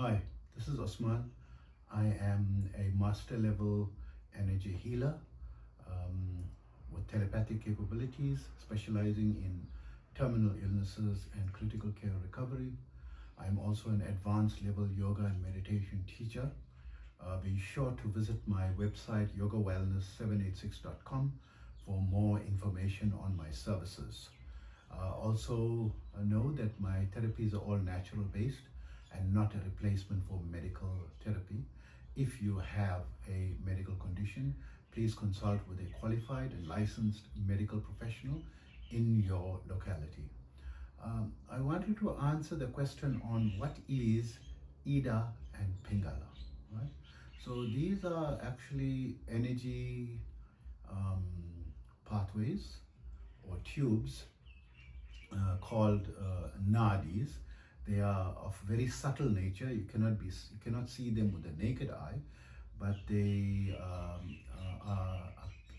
Hi, this is Osman. I am a master level energy healer with telepathic capabilities, specializing in terminal illnesses and critical care recovery. I am also an advanced level yoga and meditation teacher. Be sure to visit my website yogawellness786.com for more information on my services. Also know that my therapies are all natural based and not a replacement for medical therapy. If you have a medical condition, please consult with a qualified and licensed medical professional in your locality. I wanted to answer the question on what is IDA and PINGALA, right? So these are actually energy pathways or tubes called nadis. They are of very subtle nature. You cannot see them with the naked eye, but they are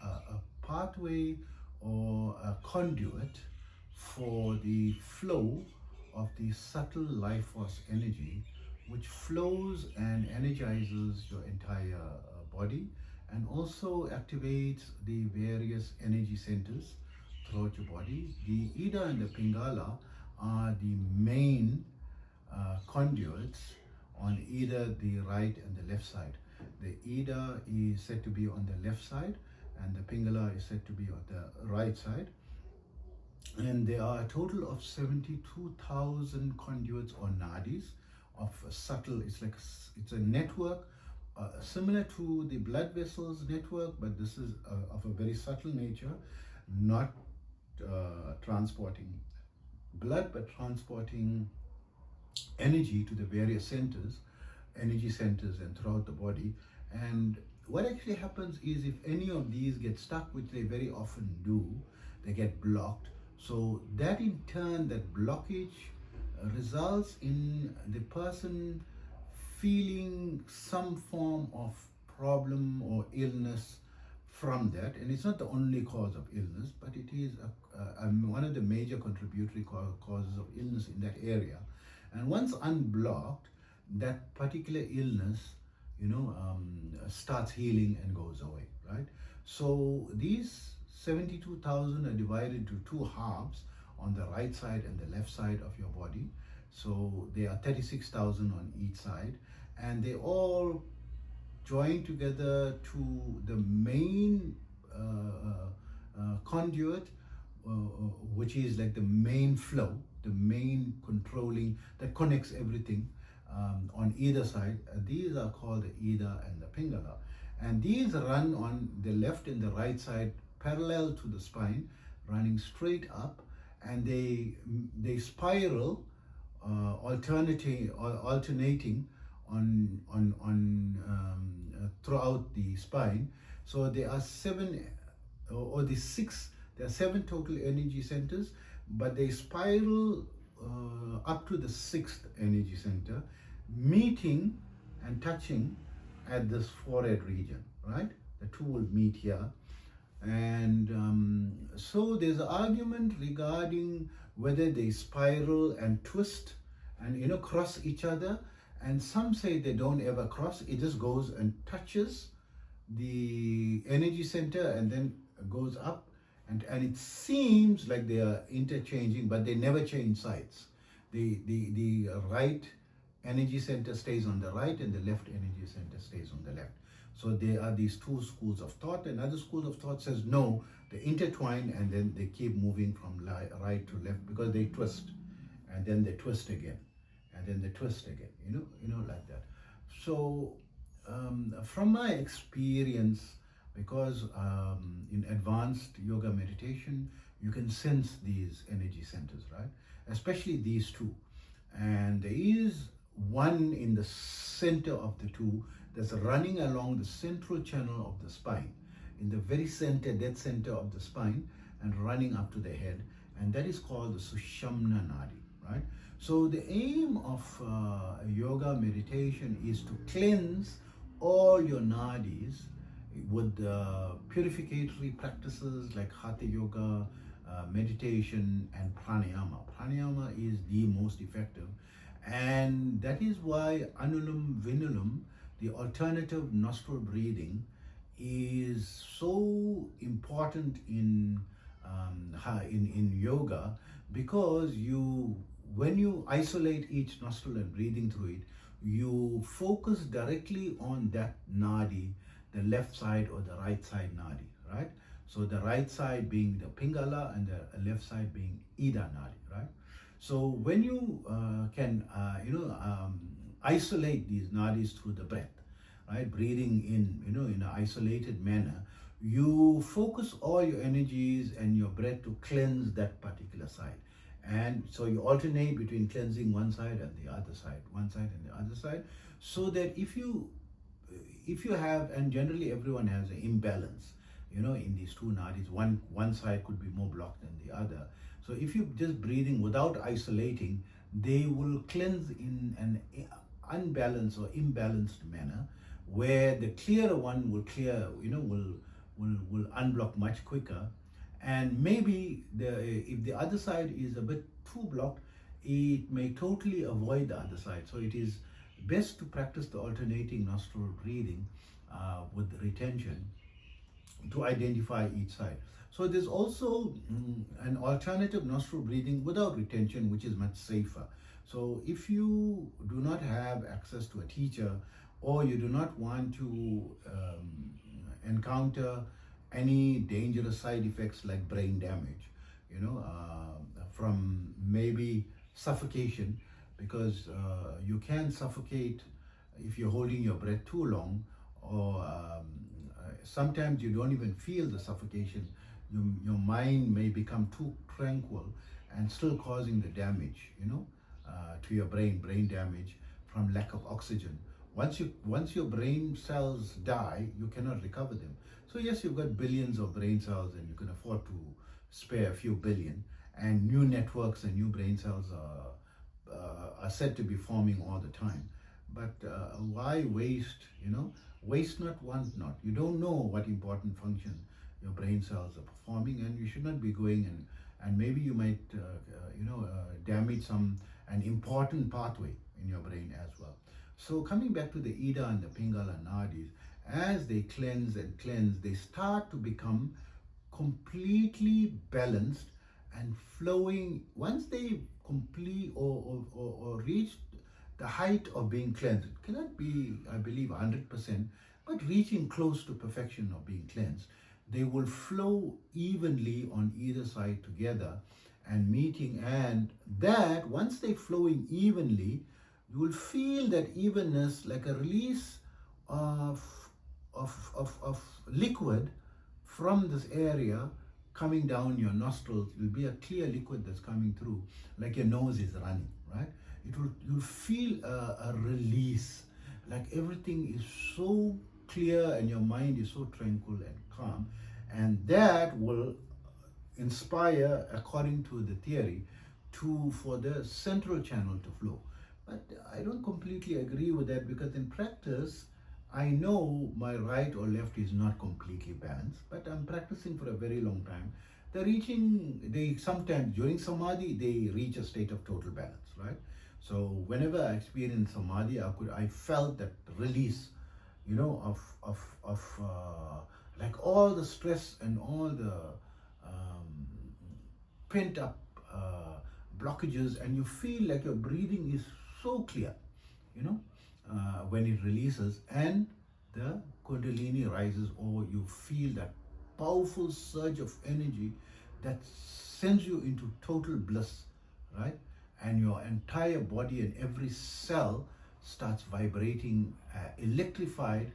a pathway or a conduit for the flow of the subtle life force energy, which flows and energizes your entire body and also activates the various energy centers throughout your body. The Ida and the Pingala are the main conduits on either the right and the left side. The Ida is said to be on the left side and the Pingala is said to be on the right side. And there are a total of 72,000 conduits or nadis of subtle, it's a network similar to the blood vessels network, but this is of a very subtle nature, not transporting blood, but transporting energy to the various centers, energy centers and throughout the body. And what actually happens is if any of these get stuck, which they very often do, they get blocked. So that in turn, that blockage results in the person feeling some form of problem or illness from that. And it's not the only cause of illness, but it is one of the major contributory causes of illness in that area. And once unblocked, that particular illness, starts healing and goes away, right? So these 72,000 are divided into two halves on the right side and the left side of your body. So there are 36,000 on each side, and they all join together to the main conduit, which is like the main flow, the main controlling that connects everything on either side. These are called the Ida and the Pingala, and these run on the left and the right side parallel to the spine, running straight up, and they spiral alternating on throughout the spine. So there are there are seven total energy centers, but they spiral up to the sixth energy center, meeting and touching at this forehead region, right? The two will meet here. And so there's an argument regarding whether they spiral and twist and cross each other, and some say they don't ever cross. It just goes and touches the energy center and then goes up, and it seems like they are interchanging, but they never change sides. The right energy center stays on the right and the left energy center stays on the left. So there are these two schools of thought. Another school of thought says no, they intertwine and then they keep moving from right to left because they twist, and then they twist again, and then they twist again, like that. So from my experience, because in advanced yoga meditation, you can sense these energy centers, right? Especially these two. And there is one in the center of the two that's running along the central channel of the spine, in the very center, dead center of the spine, and running up to the head, and that is called the Sushumna Nadi, right? So the aim of yoga meditation is to cleanse all your nadis with purificatory practices like Hatha Yoga, meditation, and pranayama. Pranayama is the most effective, And that is why Anulum Vinulum, the alternative nostril breathing, is so important in yoga, because when you isolate each nostril and breathing through it, you focus directly on that nadi, the left side or the right side nadi, right? So the right side being the Pingala and the left side being Ida nadi, right? So when you can isolate these nadis through the breath, right, breathing in in an isolated manner, you focus all your energies and your breath to cleanse that particular side. And so you alternate between cleansing one side and the other side, one side and the other side, so that if you have, and generally everyone has an imbalance, in these two nadis, one side could be more blocked than the other. So if you just breathing without isolating, they will cleanse in an unbalanced or imbalanced manner, where the clearer one will clear, will unblock much quicker. And maybe if the other side is a bit too blocked, it may totally avoid the other side. So it is best to practice the alternating nostril breathing with retention to identify each side. So there's also an alternative nostril breathing without retention, which is much safer. So if you do not have access to a teacher, or you do not want to encounter any dangerous side effects like brain damage, from maybe suffocation, because you can suffocate if you're holding your breath too long, or sometimes you don't even feel the suffocation. Your mind may become too tranquil and still causing the damage, to your brain damage from lack of oxygen. Once your brain cells die, you cannot recover them. So yes, you've got billions of brain cells and you can afford to spare a few billion, and new networks and new brain cells are said to be forming all the time. But why waste, waste not, want not. You don't know what important function your brain cells are performing, and you should not be going and maybe you might damage an important pathway in your brain as well. So coming back to the Ida and the Pingala nadis, as they cleanse and cleanse, they start to become completely balanced and flowing. Once they complete or reach the height of being cleansed, it cannot be, I believe, 100%, but reaching close to perfection of being cleansed, they will flow evenly on either side together and meeting. And that once they're flowing evenly, you will feel that evenness, like a release of liquid from this area coming down your nostrils. It will be a clear liquid that's coming through, like your nose is running, right? You'll feel a release, like everything is so clear and your mind is so tranquil and calm, and that will inspire, according to the theory, for the central channel to flow. But I don't completely agree with that, because in practice, I know my right or left is not completely balanced, but I'm practicing for a very long time. They sometimes during Samadhi, they reach a state of total balance, right? So whenever I experienced Samadhi, I felt that release, of like all the stress and all the pent up blockages, and you feel like your breathing is so clear, when it releases and the Kundalini rises, or you feel that powerful surge of energy that sends you into total bliss, right? And your entire body and every cell starts vibrating, electrified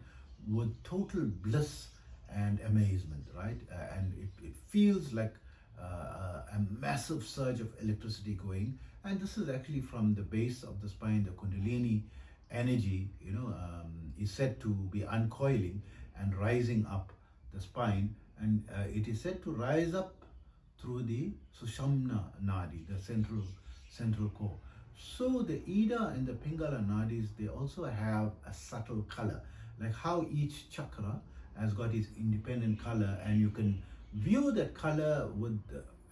with total bliss and amazement, right? And it feels like a massive surge of electricity going. And this is actually from the base of the spine. The Kundalini energy, is said to be uncoiling and rising up the spine. And it is said to rise up through the Sushumna Nadi, the central core. So the Ida and the Pingala Nadis, they also have a subtle color, like how each chakra has got its independent color, and you can view that color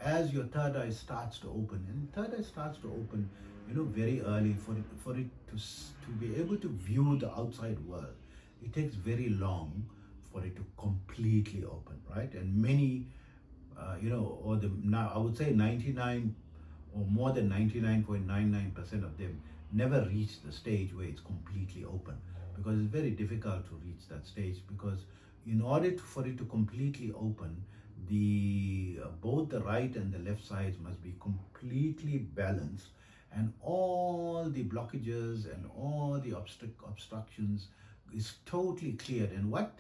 as your third eye starts to open. And third eye starts to open very early for it to be able to view the outside world. It takes very long for it to completely open, right? And many, or the now I would say 99 or more than 99.99% of them never reach the stage where it's completely open, because it's very difficult to reach that stage, because in order for it to completely open, the both the right and the left sides must be completely balanced, and all the blockages and all the obstructions is totally cleared. And what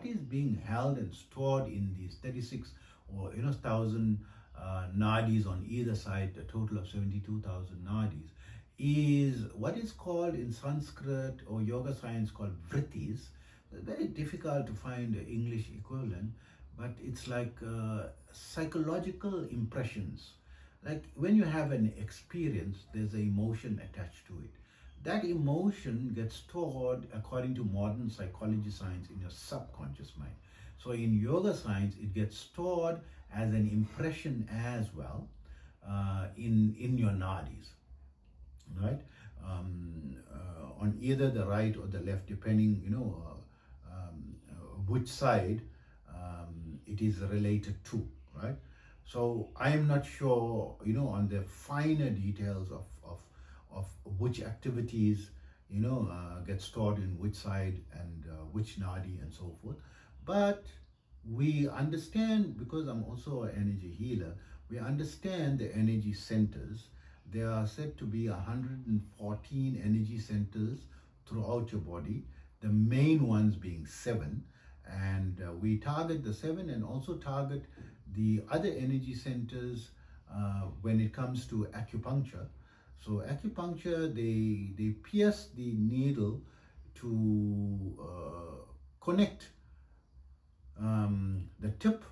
is being held and stored in these 36 or 1,000 nadis on either side, a total of 72,000 nadis, is what is called in Sanskrit or yoga science called vrittis. Very difficult to find an English equivalent, but it's like psychological impressions. Like when you have an experience, there's an emotion attached to it. That emotion gets stored, according to modern psychology science, in your subconscious mind. So in yoga science, it gets stored as an impression as well in your nadis, right? On either the right or the left, depending, which side it is related to, right? So I am not sure, on the finer details of which activities, get stored in which side and which nadi and so forth. But we understand, because I'm also an energy healer, we understand the energy centers. There are said to be 114 energy centers throughout your body, the main ones being 7. And we target the 7 and also target the other energy centers when it comes to acupuncture. So acupuncture, they pierce the needle to connect the tip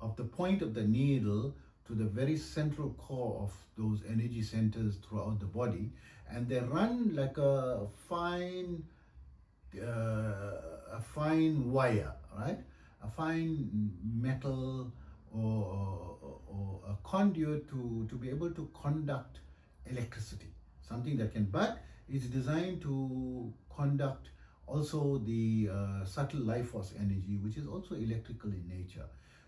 of the point of the needle to the very central core of those energy centers throughout the body, and they run like a fine wire, right? A fine metal or a conduit to be able to conduct electricity, something that can, but it's designed to conduct also the subtle life force energy, which is also electrical in nature.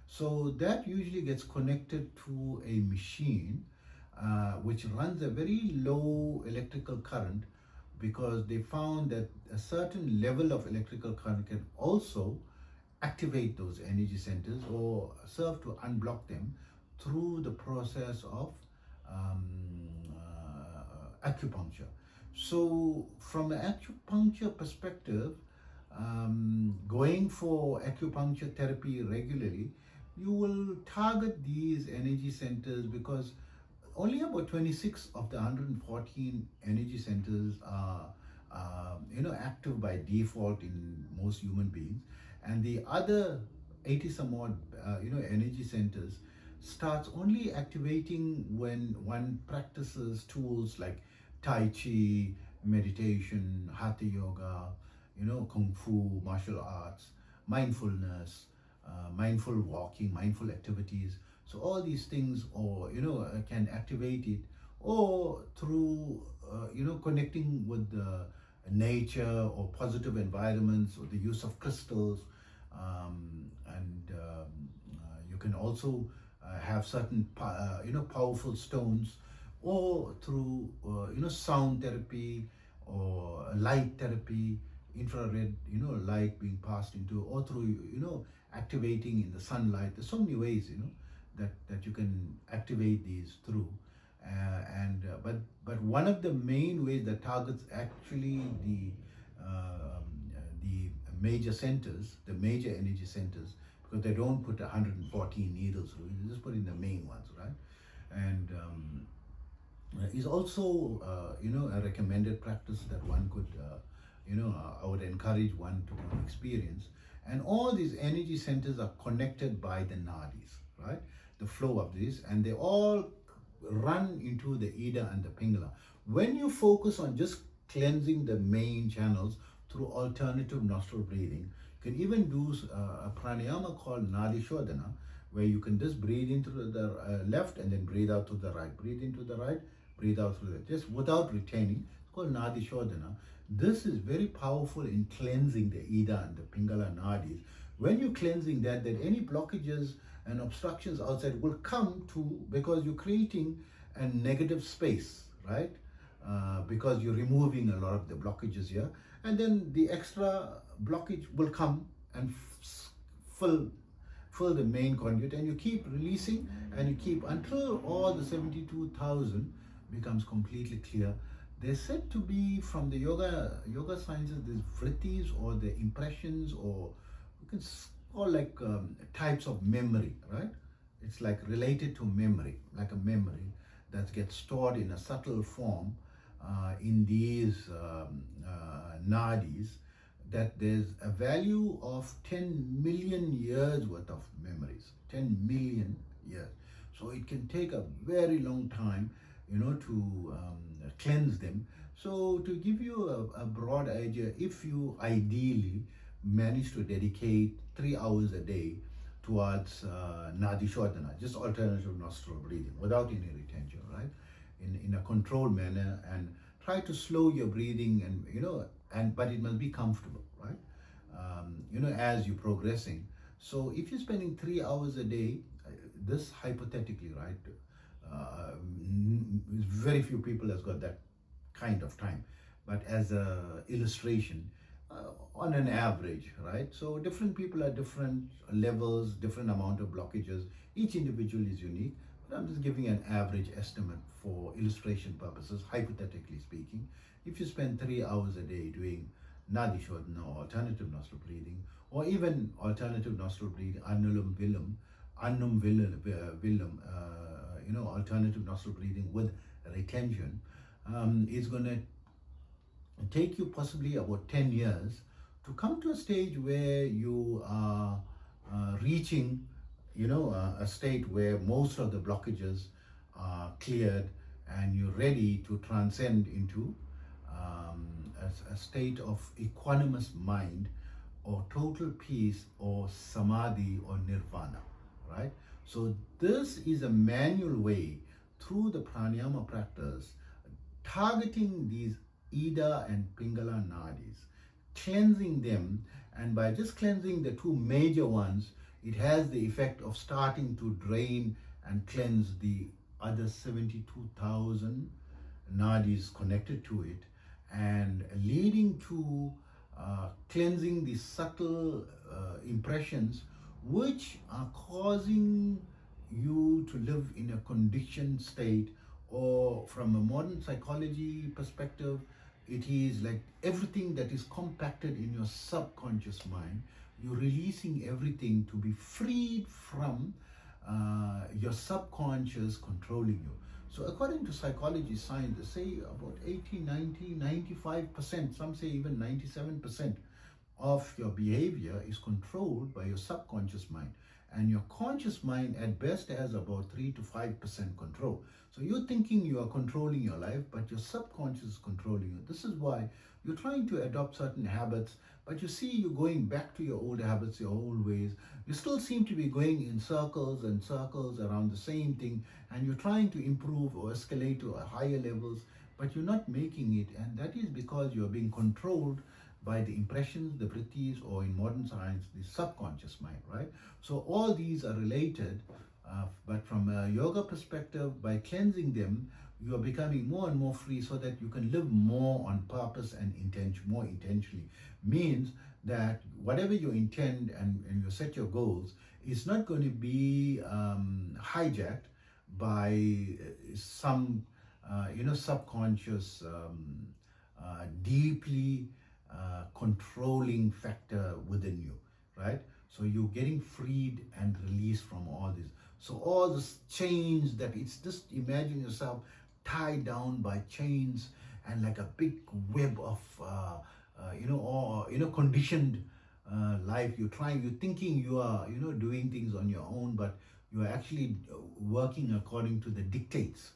So that usually gets connected to a machine which runs a very low electrical current, because they found that a certain level of electrical current can also activate those energy centers or serve to unblock them through the process of acupuncture. So from an acupuncture perspective, going for acupuncture therapy regularly, you will target these energy centers, because only about 26 of the 114 energy centers are active by default in most human beings, and the other 80 some odd energy centers starts only activating when one practices tools like Tai Chi, meditation, Hatha Yoga, Kung Fu, martial arts, mindfulness, mindful walking, mindful activities. So all these things, or can activate it, or through connecting with the nature or positive environments, or the use of crystals, and you can also have certain powerful stones, or through sound therapy or light therapy, infrared light being passed into, or through activating in the sunlight. There's so many ways that you can activate these through, but one of the main ways that targets actually the major centers, the major energy centers, because they don't put 114 needles through, you just put in the main ones, right? And is also a recommended practice that one could I would encourage one to experience. And all these energy centers are connected by the nadis, right? The flow of this, and they all run into the Ida and the Pingala. When you focus on just cleansing the main channels through alternative nostril breathing, you can even do a pranayama called Nadi Shodhana, where you can just breathe into the left and then breathe out to the right, breathe into the right, breathe out through that, just without retaining. It's called Nadi Shodhana. This is very powerful in cleansing the Ida and the Pingala nadis. When you're cleansing that, any blockages and obstructions outside will come to, because you're creating a negative space, right? Because you're removing a lot of the blockages here, and then the extra blockage will come and fill the main conduit, and you keep releasing and you keep until all the 72,000 becomes completely clear. They're said to be, from the yoga sciences, these vrittis or the impressions, or you can call like types of memory, right? It's like related to memory, like a memory that gets stored in a subtle form in these nadis, that there's a value of 10 million years worth of memories, 10 million years. So it can take a very long time, to cleanse them. So to give you a broad idea, if you ideally manage to dedicate 3 hours a day towards Nadi Shodhana, just alternative nostril breathing without any retention, right? In a controlled manner, and try to slow your breathing, and but it must be comfortable, right? As you're progressing. So if you're spending 3 hours a day, this hypothetically, right? Very few people has got that kind of time, but as a illustration, on an average, right? So different people are different levels, different amount of blockages. Each individual is unique, but I'm just giving an average estimate for illustration purposes, hypothetically speaking. If you spend 3 hours a day doing Nadi Shodhana or alternative nostril breathing, or even alternative nostril breathing, Annum Vilum, alternative nostril breathing with retention, is going to take you possibly about 10 years to come to a stage where you are reaching, a state where most of the blockages are cleared, and you're ready to transcend into a state of equanimous mind, or total peace, or Samadhi, or Nirvana, right? So this is a manual way through the pranayama practice, targeting these Ida and Pingala nadis, cleansing them, and by just cleansing the two major ones, it has the effect of starting to drain and cleanse the other 72,000 nadis connected to it, and leading to cleansing the subtle impressions which are causing you to live in a conditioned state, or from a modern psychology perspective, it is like everything that is compacted in your subconscious mind. You're releasing everything to be freed from your subconscious controlling you. So according to psychology science, they say about 80, 90, 95%, some say even 97% of your behavior is controlled by your subconscious mind. And your conscious mind at best has about 3 to 5% control. So you're thinking you are controlling your life, but your subconscious is controlling you. This is why you're trying to adopt certain habits, but you see you're going back to your old habits, your old ways. You still seem to be going in circles and circles around the same thing, and you're trying to improve or escalate to higher levels, but you're not making it. And that is because you're being controlled by the impressions, the vrittis, or in modern science, the subconscious mind, right? So all these are related, but from a yoga perspective, by cleansing them, you are becoming more and more free, so that you can live more on purpose and intention, more intentionally. Means that whatever you intend and you set your goals, it's not going to be hijacked by some, subconscious, deeply controlling factor within you, right? So you're getting freed and released from all this. So all this chains, that it's just, imagine yourself tied down by chains and like a big web of conditioned life. You're thinking you are doing things on your own, but you are actually working according to the dictates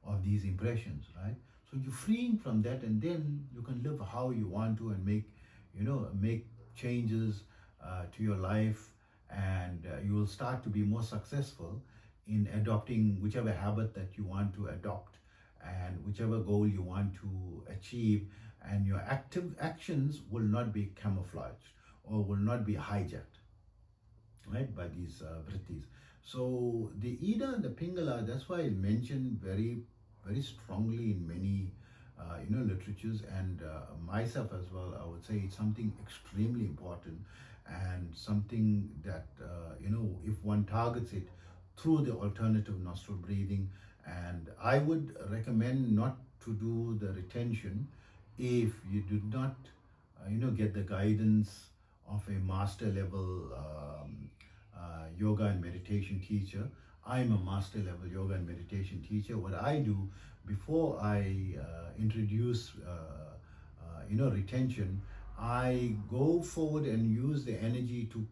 of these impressions, right? So you're freeing from that, and then you can live how you want to, and make changes to your life, and you will start to be more successful in adopting whichever habit that you want to adopt, and whichever goal you want to achieve, and your active actions will not be camouflaged or will not be hijacked, right, by these vrittis. So the Ida and the Pingala, that's why I mentioned very strongly in many literatures, and myself as well. I would say it's something extremely important, and something that if one targets it through the alternative nostril breathing. And I would recommend not to do the retention if you do not get the guidance of a master level yoga and meditation teacher. I'm a master level yoga and meditation teacher. What I do before I introduce retention, I go forward and use the energy to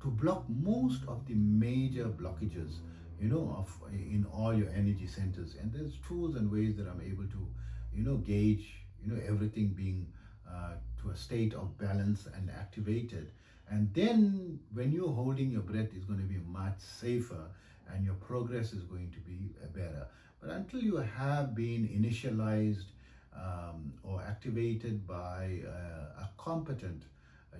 block most of the major blockages in all your energy centers. And there's tools and ways that I'm able to gauge everything being to a state of balance and activated. And then when you're holding your breath, it's going to be much safer and your progress is going to be better. But until you have been initialized or activated by a competent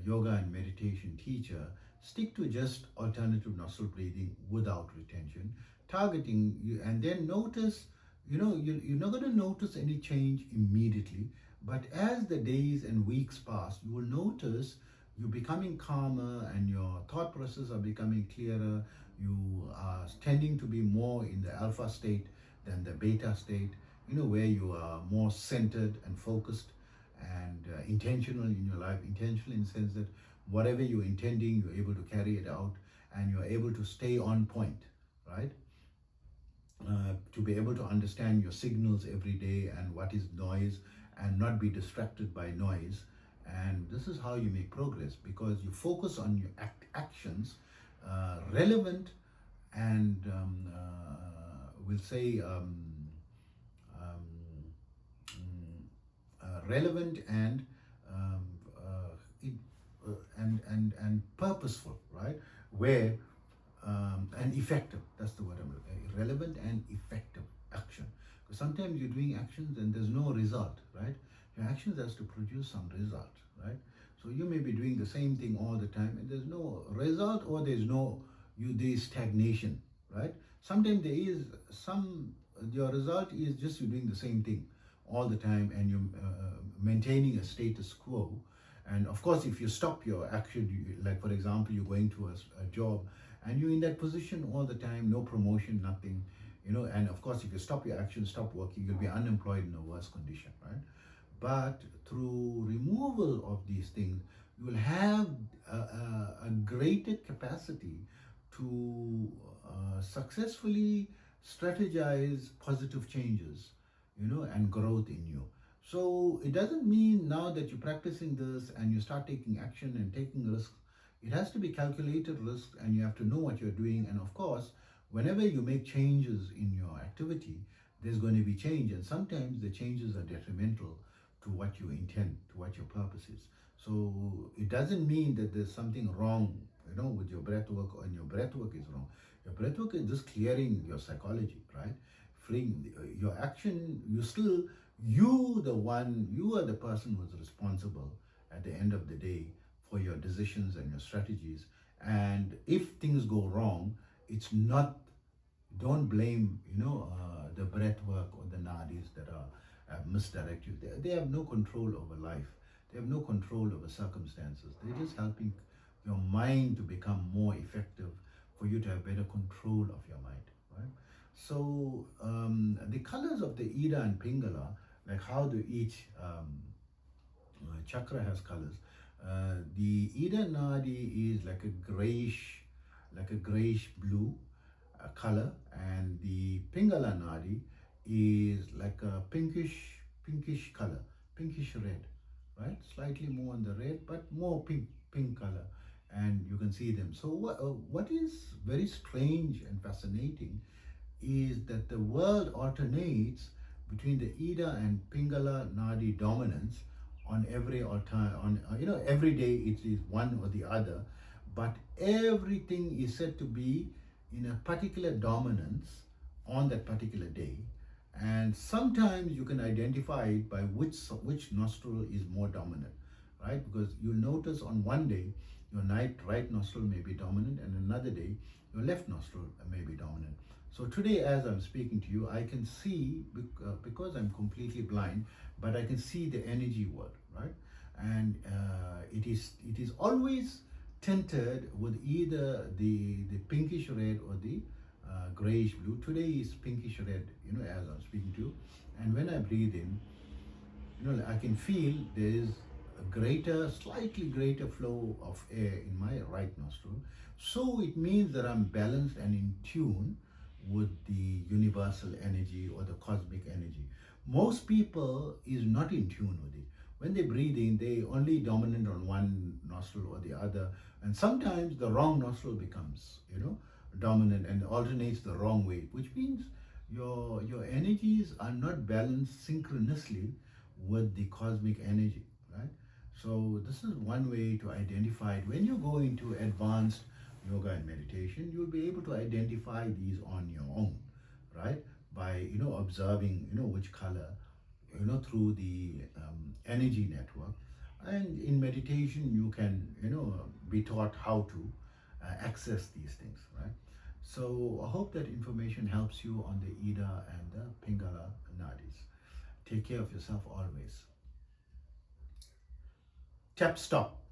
yoga and meditation teacher, stick to just alternative nostril breathing without retention, targeting you, and then notice, you're not going to notice any change immediately, but as the days and weeks pass, you will notice you're becoming calmer and your thought processes are becoming clearer. You are tending to be more in the alpha state than the beta state, where you are more centered and focused and intentional in your life. Intentional in the sense that whatever you're intending, you're able to carry it out, and you're able to stay on point, right? To be able to understand your signals every day and what is noise, and not be distracted by noise. And this is how you make progress, because you focus on your actions, relevant and we'll say relevant and and purposeful, right? Where and effective. That's the word I'm looking at. Relevant and effective action. Because sometimes you're doing actions and there's no result, right? Your actions has to produce some result, right? So you may be doing the same thing all the time and there's no result, or there's stagnation, right? Sometimes there is your result is just you doing the same thing all the time and you're maintaining a status quo. And of course, if you stop your action, like for example, you're going to a job and you're in that position all the time, no promotion, nothing, and of course, if you stop your action, stop working, you'll be unemployed in a worse condition, right? But through removal of these things, you will have a greater capacity to successfully strategize positive changes, and growth in you. So it doesn't mean now that you're practicing this and you start taking action and taking risks. It has to be calculated risks, and you have to know what you're doing. And of course, whenever you make changes in your activity, there's going to be change. And sometimes the changes are detrimental to what you intend, to what your purpose is. So it doesn't mean that there's something wrong, with your breath work, or your breath work is wrong. Your breath work is just clearing your psychology, right? Freeing your action. You are the person who's responsible at the end of the day for your decisions and your strategies. And if things go wrong, don't blame, the breath work or the nadis that have misdirected you. They have no control over life. They have no control over circumstances. They're just helping your mind to become more effective, for you to have better control of your mind, right? So the colors of the Ida and Pingala, like how each chakra has colors. The Ida Nadi is like a grayish blue color, and the Pingala Nadi is like a pinkish color, pinkish red, right? Slightly more on the red, but more pink color, and you can see them. So what is very strange and fascinating is that the world alternates between the Ida and Pingala Nadi dominance on every every day it is one or the other, but everything is said to be in a particular dominance on that particular day, and sometimes you can identify it by which nostril is more dominant, right? Because you'll notice on one day your right nostril may be dominant, and another day your left nostril may be dominant. So today, as I'm speaking to you, I can see, because I'm completely blind, but I can see the energy world, right? And it is always tinted with either the pinkish red or the grayish blue. Today is pinkish red, as I'm speaking to you. And when I breathe in, I can feel there is a slightly greater flow of air in my right nostril. So it means that I'm balanced and in tune with the universal energy or the cosmic energy. Most people is not in tune with it. When they breathe in, they only dominant on one nostril or the other, and sometimes the wrong nostril becomes, dominant and alternates the wrong way, which means your energies are not balanced synchronously with the cosmic energy, right? So this is one way to identify it. When you go into advanced yoga and meditation, you'll be able to identify these on your own, right? By observing which color, through the energy network. And in meditation, you can be taught how to access these things, right? So I hope that information helps you on the Ida and the Pingala nadis. Take care of yourself always. Tap stop.